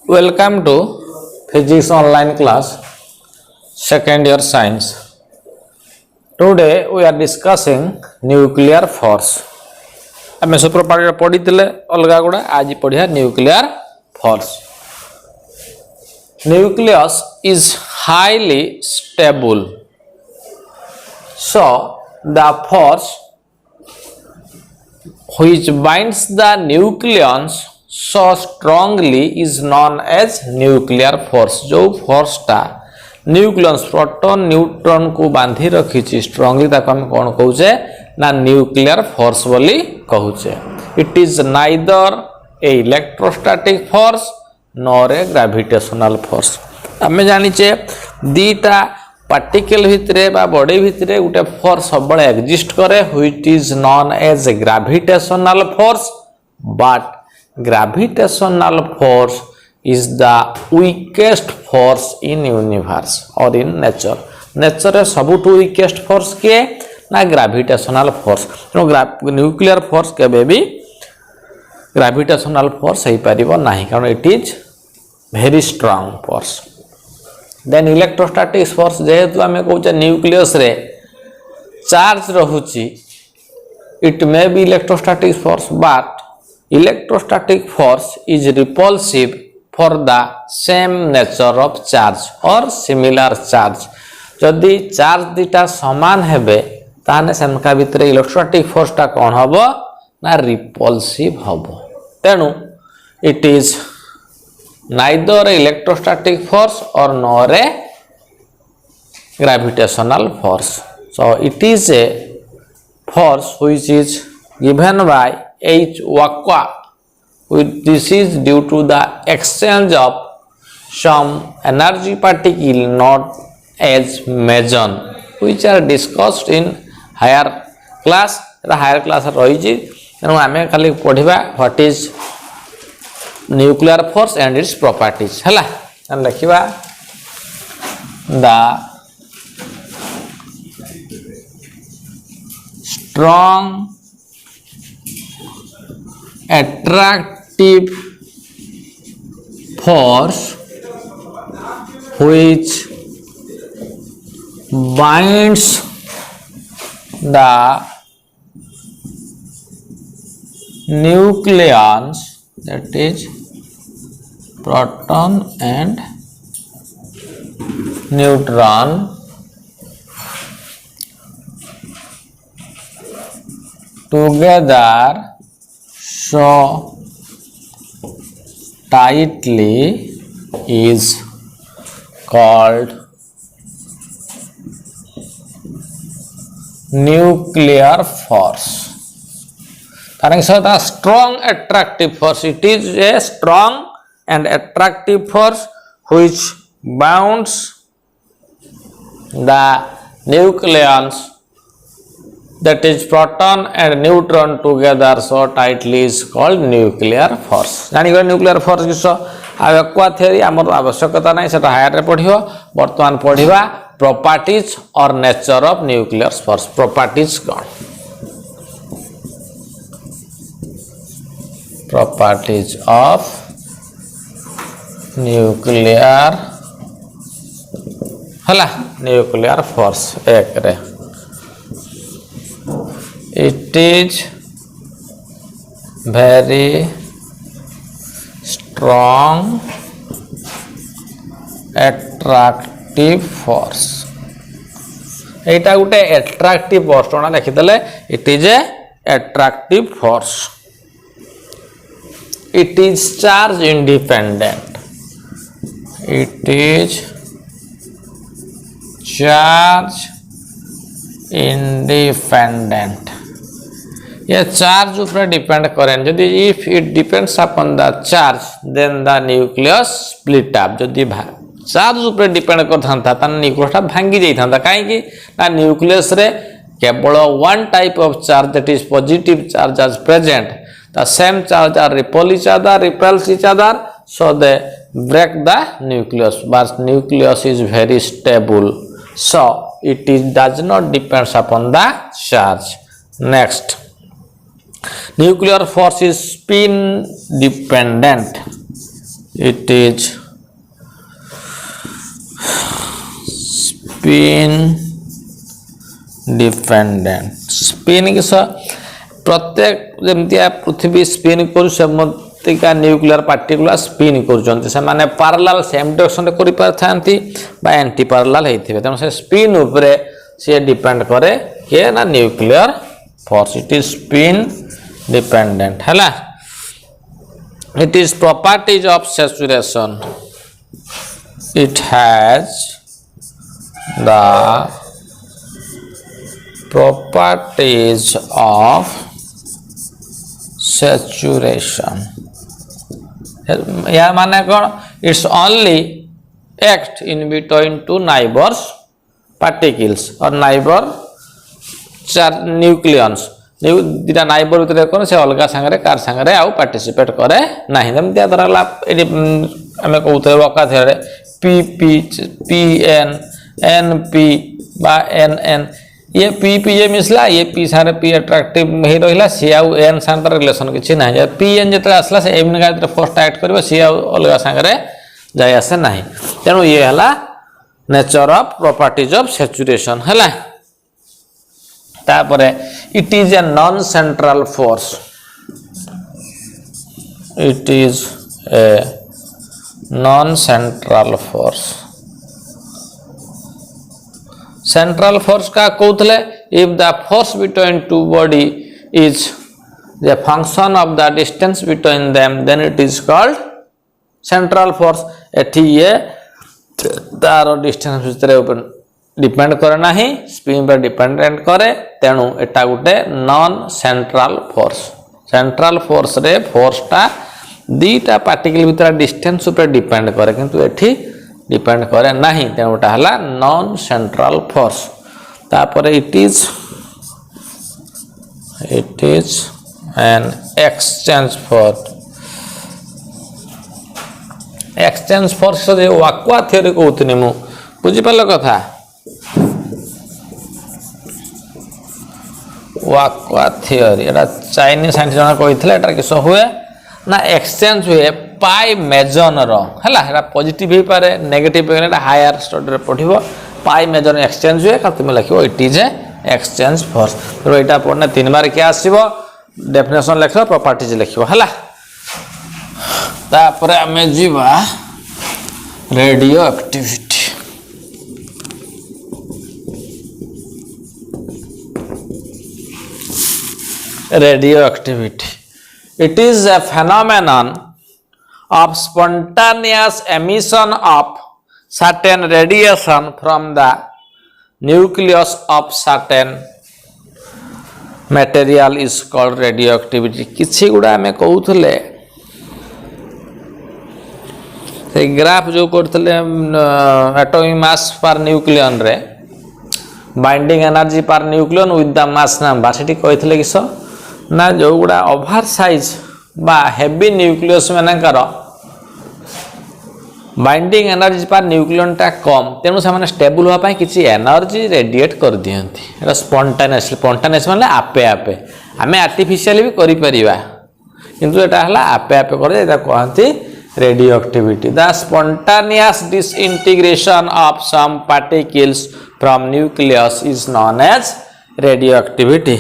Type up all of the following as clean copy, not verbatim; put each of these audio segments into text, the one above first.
Welcome to Physics Online class, second year science. Today we are discussing nuclear force. आमे सूत्र पढ़ी अलगा गुड़ा आज पढ़िया nuclear force. Nucleus is highly stable. So the force which binds the nucleons so strongly is known as nuclear force. जो force टा nucleus proton neutron को बांधी रखी स्ट्रांगली ताको हम कौन कहूचे ना न्यूक्लियर फोर्स बोली कहूचे. It is neither a electrostatic force nor a gravitational force. आमे जानिचे दीटा पार्टिकल भितरे बा बॉडी भितरे गोटे फोर्स सब एक्जिस्ट करे which is known as gravitational force. But gravitational force is the weakest force in universe or in nature. nature रे सबुठु weakest force के ना gravitational force. nuclear force केबे भी gravitational force होई परिबो नाही कारण it is very strong force. then electrostatic force जेहेतु आमे कहूचे न्यूक्लियस रे charge रहुची it may be electrostatic force but electrostatic force is repulsive for the same nature of charge or similar charge. जदि charge दिटा समान हेबे ताने सेनका भितरे इलेक्ट्रोस्टैटिक फोर्स टा कोन हबो ना रिपल्सिव हबो. तेनु it is neither electrostatic force or nor a gravitational force. So it is a force which is given by H aqua. This is due to the exchange of some energy particle known as meson, which are discussed in higher class. Higher class रही तेणु आम खाली पढ़ा what is nuclear force and its properties. है लिखा the strong attractive force which binds the nucleons, that is proton and neutron, together so tightly is called nuclear force. The strong attractive force, it is a strong and attractive force which bounds the nucleons, that is proton and neutron together so tightly is called nuclear force. जानि गले nuclear force किसो aqua theory हमर आवश्यकता नै सेटा higher रे पढियो. वर्तमान पढिबा properties or nature of nuclear force. properties कौन properties of nuclear हला nuclear force एक रे. It is very strong attractive force. Etah Gute attractive force ना लिखि देले it is a attractive force. It is charge independent. It is charge independent. ये charge ऊपर depend करें. जदि if it depends upon the charge then the nucleus split up. जदि charge ऊपर depend करथांता त न्यूक्लियस भांगी जाइथांता. काहे कि ना न्यूक्लियस रे केवल one type of charge that is positive charge as present. The same charge are repel each other, repels each other, so they break the nucleus. But nucleus is very stable, so it is does not depends upon the charge. Next, nuclear force is spin dependent. it is spin dependent. Spin किस प्रत्येक जमती पृथ्वी spin कर सेमतिका nuclear particular spin कर parallel same direction कर पारथांती बा anti parallel होइथिबे तेणु से spin उपरे से डिपेंड करे के ना nuclear force. It is spin dependent हैला. It is properties of saturation. It has the properties of saturation. या माने कौन? It's only act in between two neighbors particles or neighbor nucleons. दिटा नाइबर भितर कौन से अलग सांगरे कार सांगरे आउ पार्टिसिपेट करे नाही. जमती धरला आम कहते वका थेरे P P P N N P बा एन एन ये पी जे मिसला ये पी सारे पी अट्रैक्टिव ही रहिला सी आउ एन सारे रिलेशन किछि ना. पी एन जते आसला से एम गायत्र फर्स्ट ऐड करबो सी आउ अलग सांगरे जाय आसे नाही. तेनु ये हला nature of properties of saturation हला. तापरे it is a non central force. It is a non central force. Central force का कहते if the force between two body is the function of the distance between them then it is called central force. एठी ये तार distance भितर depend करे नाही spin पर dependent करे तेणु एटा गोटे non central force. Central force रे फोर्स टा दीटा पार्टिकल भितर डिस्टेंस ऊपर डिपेंड करे किंतु एठी डिपेंड करे नाही तेणुटा हला नॉन सेंट्रल फोर्स. तापर it is an exchange force. Exchange force Yukawa theory कहतनी मु बुझी पाल कथा. वाक्वा थ्योरी एटा चाइनीज साइंटिस्ट जन कहितले एटा किस हुए ना एक्सचेंज हुए पाई मेजन है पॉजिटिव हो पारे नेगेटिव हायर स्टडी पढ़ो पाई मेजन एक्सचेंज हुए तुम लिख it is A exchange force. तो यहाँ पढ़ने 3 बार क्या आसो डेफिनेशन लिख प्रॉपर्टीज लिख है. तापर आम जीवा radio activity. Radio activity it is a phenomenon of spontaneous emission of certain radiation from the nucleus of certain material is called radioactivity. किछि गुडा हमें कहउथले से ग्राफ जो करथले एटॉमिक मास पर न्यूक्लियन रे binding energy per nucleon with the mass number सेठी कहथले किस ना जो गुड़ा ओवर साइज बा हेवी न्यूक्लियस मानकर बाइंडिंग एनर्जी पर न्यूक्लियन टा कम तेणु से स्टेबल होगा किसी एनर्जी रेडिएट कर दियंती. स्पॉन्टेनियस स्पॉन्टेनियस माने आपे आपे आम आर्टिफिशियल भी करि परिबा किंतु एटा हला आपे आपे कर एटा कहंती radioactivity. The spontaneous disintegration of some particles from nucleus is known as radioactivity.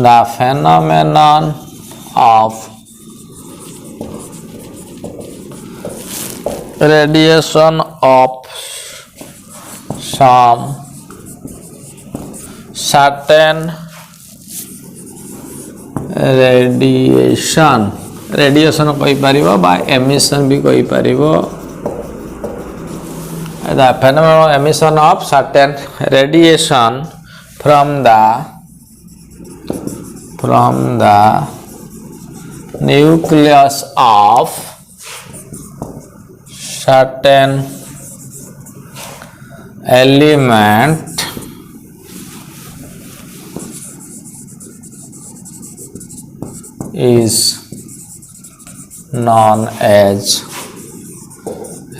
The phenomenon of radiation of some certain radiation कहि परिबो बा emission भी कहि परिबो. The phenomenon of emission of certain radiation from the nucleus of certain element is known as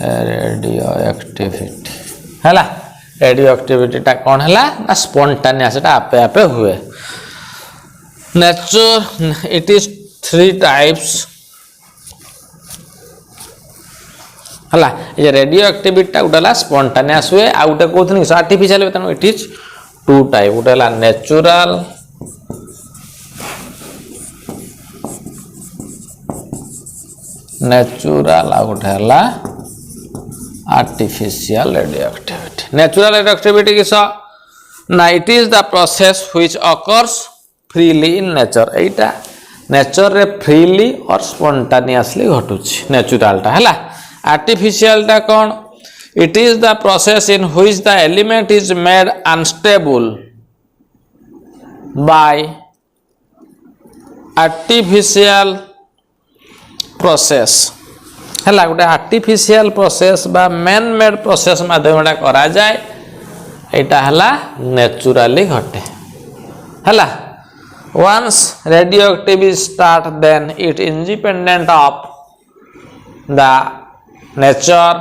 radioactivity. हैला radioactivity टा कौन हैला spontaneous आपे आपे हुए. Nature, it is 3 types हला ये रेडियो एक्टिविटी उडला स्पॉन्टेनियस हुए आ उटे कोथनी आर्टिफिशियल तनो इट इज 2 टाइप उडला नेचुरल आ उठला artificial radioactivity natural radioactivity किस ना it is the process which occurs freely in nature एटा नेचर रे फ्रीली और स्पॉन्टेनियसली घटुछि नेचुरल टा हला आर्टिफिशियल टा कोन it is the process in which the element is made unstable by artificial process हला गोटे आर्टिफिशियल प्रोसेस बा मैन मेड प्रोसेस माध्यम करा जाए एटा हला नेचुरली घटे हला once radioactivity start then it independent of the nature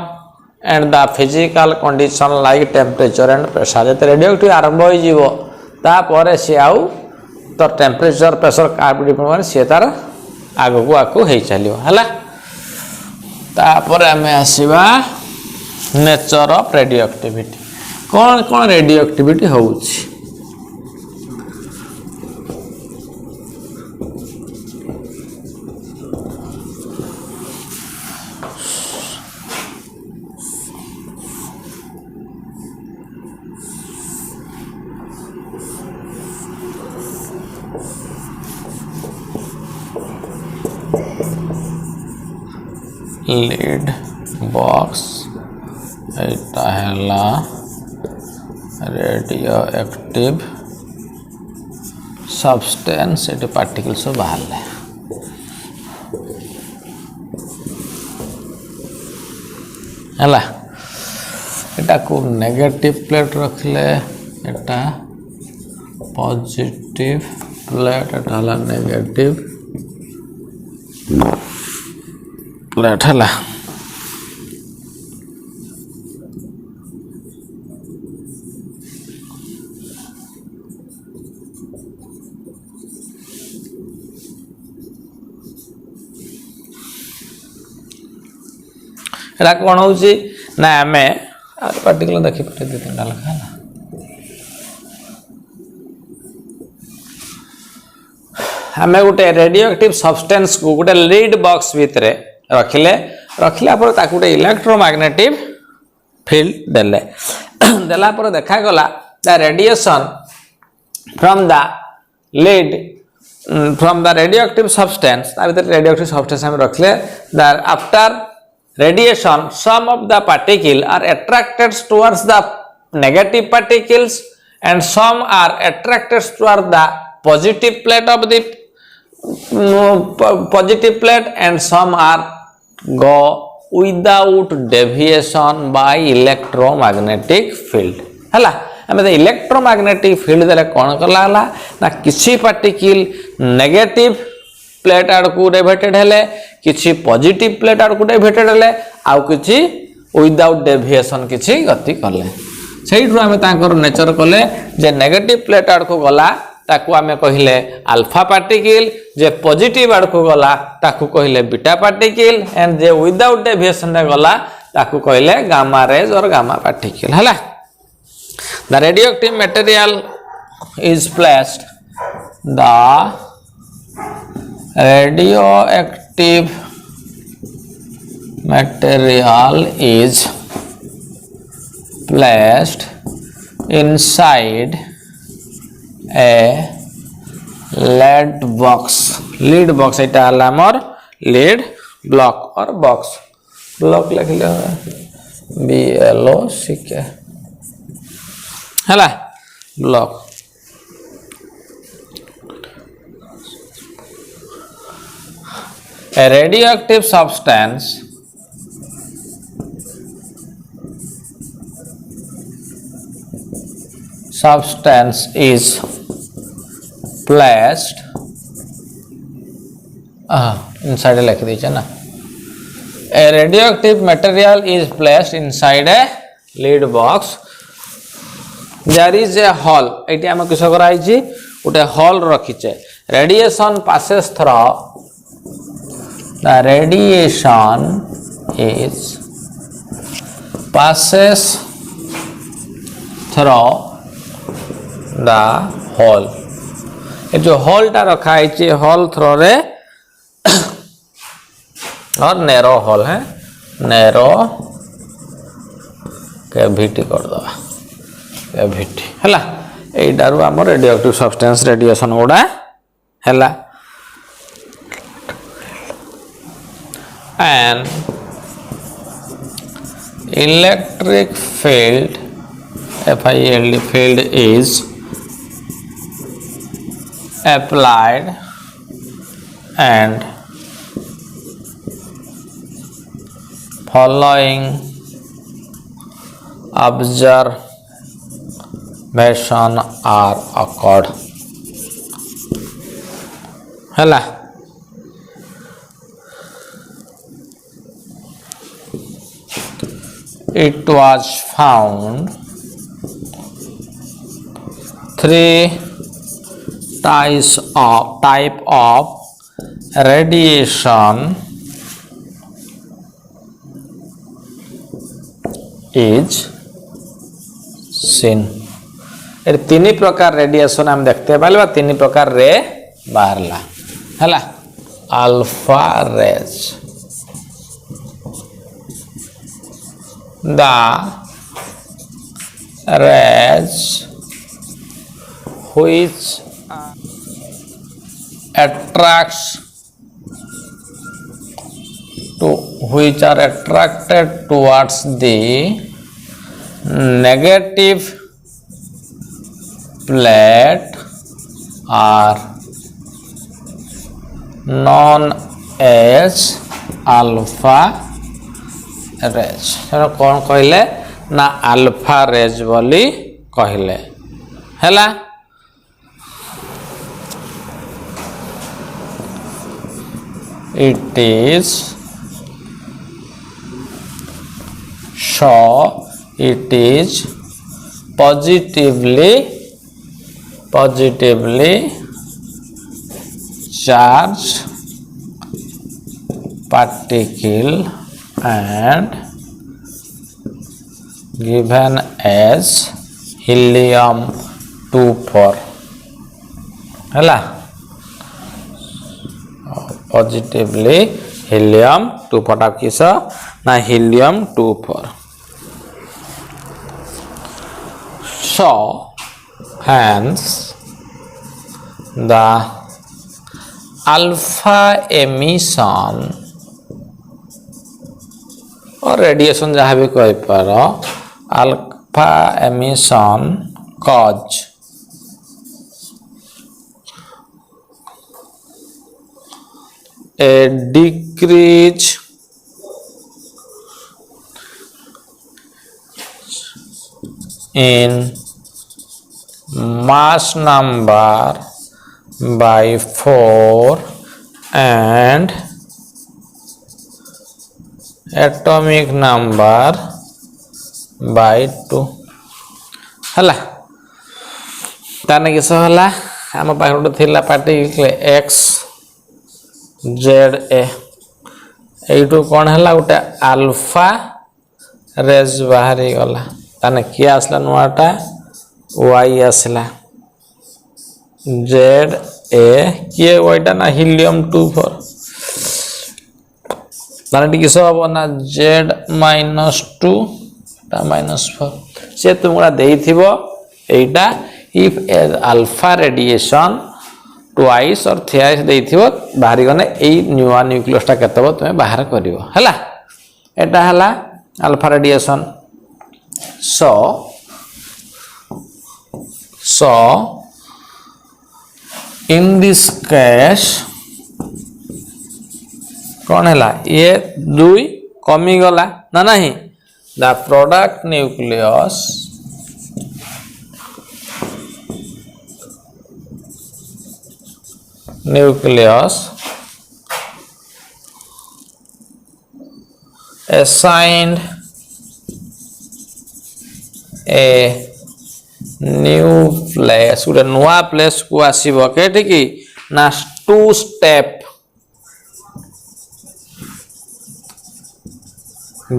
and the physical condition like temperature and pressure जते रेडियोएक्टिव आरंभ होई जीवो ता परे से आउ तो टेम्परेचर प्रेशर कार्ब डिपेंड से तार आगो को आको हे चलियो हला ता परे हमें आसीबा नेचर ऑफ रेडियोएक्टिविटी कौन कौन रेडियोएक्टिविटी होउछि लीड बॉक्स एटा हैला radio active substance eight particles बाहर हैला एटा को नेगेटिव प्लेट रखले एटा पॉजिटिव प्लेट एटा हला नेगेटिव प्लेट हला एटा कौन होउची ना आमे पार्टिकल देखि पटे दे तीन लखा ना आमे गोटे रेडियो एक्टिव सब्सटेंस को गोटे लीड बॉक्स भितरे रखिले रखिला पर ताकू गोटे इलेक्ट्रोमैग्नेटिक फील्ड देले देला पर देखा गला the radiation from the lead from the radioactive substance ता भीतर रेडियोएक्टिव सब्सटेंस हम रखले the after radiation some of the particles are attracted towards the negative particles and some are attracted towards the positive plate of the positive plate and some are go without deviation by electromagnetic field हला हमें electromagnetic field देले कोन करला ना किसी particle negative plate आड़ को deviated हेले किछि पॉजिटिव प्लेट आड़ को डेविएटेड हेले आउ किछि विदाउट डेविएशन किछि गति करले सेहिठु हमें तांकर नेचर कले जे नेगेटिव प्लेट आड़ को गला ताकू हमें कहिले अल्फा पार्टिकल जे पॉजिटिव आड़ को गला ताकू कहिले beta particle and J without deviation रे गला ताकू कहिले गामा रेज और गामा पार्टिकल हला the radioactive material is placed the radioactive material is placed inside a lead box एटा हला हमर lead block और box block लिखले BLOCK हला block a radioactive substance is placed inside लिख दीजिए ना a radioactive material is placed inside a lead box there is a hole eighty हम किस कराई छी उटे hall रखिचे radiation passes through the radiation is passes through the hole. ये जो whole टा रखा है होल थ्रो रे और नैरो होल है नैरो कैविटी कर दो कैविटी हैला एटारू आम रेडियोएक्टिव सब्सटेंस रेडिएशन गुड़ा हैला and electric field FILD field is applied and following observation are occurred. Hela it was found 3 type of radiation is seen. ये 3 प्रकार रेडिएशन हम देखते हैं 3 प्रकार रे बाहरला हैला alpha rays the rays which are attracted towards the negative plate are known as alpha rays. कौन कहले ना अल्फा रेज बोली कहले हैला it is so it is positively charged particle and given as helium-24 हैला positively helium-24 किस ना helium-24 so hence the alpha emission और रेडिएशन जहाँ भी कह पार alpha emission cause a decrease in mass number by 4 and atomic number by 2 हला ताने किस हला हम पाखर थिला पार्टिकल x z a एटू कौन है गोटे अल्फा रेज बाहरी गला ताने किए आसला नुआटा y आसला z a किए वाइटा ना helium-24 ताने किस हबो ना z -2 ता -4 से तुमरा देई थिबो एटा if alpha radiation twice or thrice देइथिबो बाहरी गने ए न्यूआ न्यूक्लियस टा केतबो तुमे बाहर करिवो हला एटा हला alpha radiation so in this case कौन हला ये दुई कमी गला ना नहीं the product nucleus assigned a new place गोटे नुआ प्लेस को आसीबो केठी की ना 2 step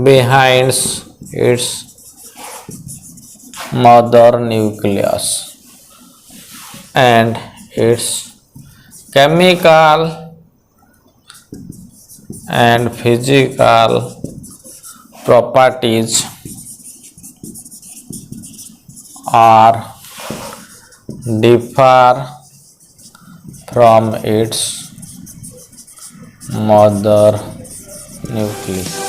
behind its mother nucleus, and its chemical and physical properties are differ from its mother nucleus.